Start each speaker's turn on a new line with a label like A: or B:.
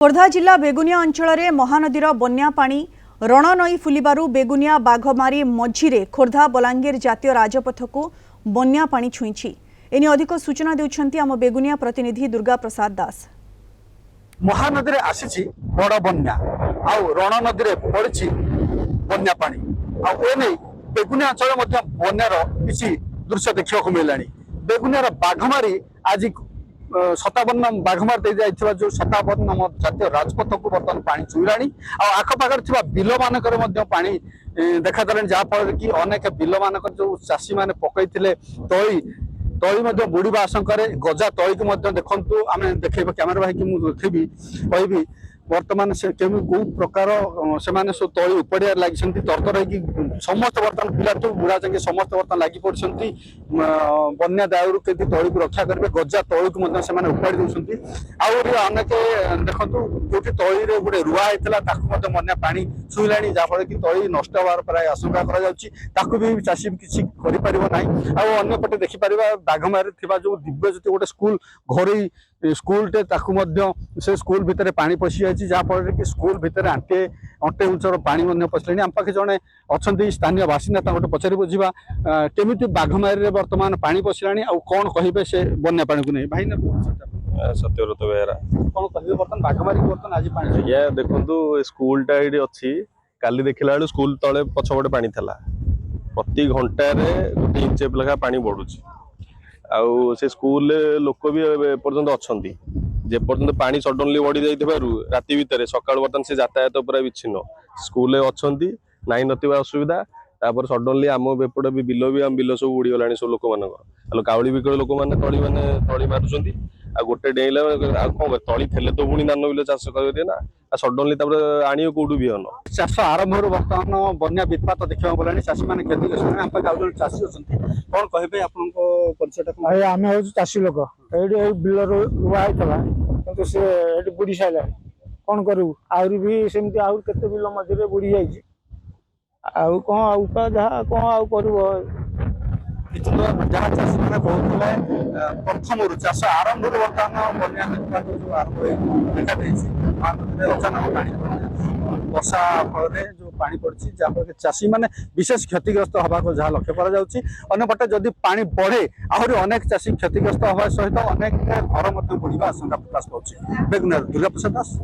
A: खोर्धा जिला बेगुनिया अंचल में महानदीर बन्या पानी रण नई फुलू बेगुनिया बाघमारी मझिरे खोर्धा बलांगीर जातीय राजपथ को बन्या पानी छुईछि। एने अधिक सूचना देउछंती आम बेगुनिया प्रतिनिधि दुर्गा प्रसाद दास।
B: महानदी आसी बड़ बन्या रण नदी पड़ी बन्या पानी आने बेगुनिया अंचल बन्यार किसी दृश्य देखा मिलला। बेगुनियार बाघमारी आज 57 बाघमार दे जाइथिबा जो 57 जातीय राजपथ को बर्तमान पानी छुईलाणी आखपाखर थिबा बिल मानकर मध्य पानी देखा देलानी जहाँफल कि अनेक बिल मानकर जो चाषी मैंने पकईथिले तली बुड़ीबा आशंका गजा तली को देखु आम देखे कैमेरा भाई की मुझे देखेबी कहबी वर्तमान से कौ प्रकार से सब तली उपड़िया लगी तरतर समस्त बर्तमान पिला तो बुढ़ा जाए समस्त बर्तमान लगी पड़ती बन्या दायरू के तली को रक्षा करेंगे गजा तली को उपाड़ी दूसरी अनेक देखु जो तली गोटे रुआ होता बन्या पानी छुईला जहाँफल कि तली नष्ट हबार प्राय आशंका भी चाषी किसी करपटे देखिपर बाघमारी जो दिव्य ज्योति गोटे स्कूल घरोई स्कूलटे से स्कूल भितर पानी पशि जाए जहाँफल कि स्कूल भितर अंटे उंचर पानी पशिले आम पाखे जड़े अच्छा स्थानीय बासिंदा गोटे पचारि बुझा केमी बाघमारी बर्तमान पानी पशिला कौन कहे से बन्या पानी को नहीं भाई ना
C: सत्यव्रत बेहरा
B: कौन कहे बर्तमान बाघमारी बर्तमान आज पानी
C: देखो स्कूलटा ये अच्छी काली देखला बेलू स्कूल तले पछपटे पानी था प्रति घंटार गोटे इंच लेखा पानी बढ़ुची आउ से स्कूल लोक भी एपर्यंत अच्छा जेपर्यंत पानी सडनली बढ़ी जाइथिबारु राति भितर सकाळ बर्तन से यातायात पूरा विच्छिन्न स्कूल अच्छा नाई नथिबा असुविधा तापर सडनली आम एपट भी बिल सब उड़ी गलानी सब लोक मान काउली बिकल लोक मैंने तली मारुंट आ गोटे डेला कौन तली थे तो पुणी धान बिल चाष करेंगे ना सडनली आण कौटू बिहन
B: चाष आरंभ बर्तमान बन्या विपात देखा गलानी चाषी मैंने क्षति चाषी अच्छा कौन कहे आप परिचय
D: आम हूँ चाषी लोक ये बिल रुआ होता कि बुड़ी सारा कौन करूँ आहरी भी सेमती आहरी केते बिल मझे बुड़ी जाइए कौन जहाँ कौन आउ कर
B: जहाँ चाषी मैंने कहते प्रथम चाष आरंभ बर्तमान बन्या जो आरंभ देखा अचानक पानी वर्षा फल जो पानी पड़ी जहाँफल कि चाषी मैंने विशेष क्षतिग्रस्त हवा को जहाँ लक्ष्य करपटे जदि पानी बढ़े आहरी अनेक चाषी क्षतिग्रस्त हवा सहित अनेक घर बुड़ीबा आशंका प्रकाश पाँच। बेगुनिया दुर्गा प्रसाद दास।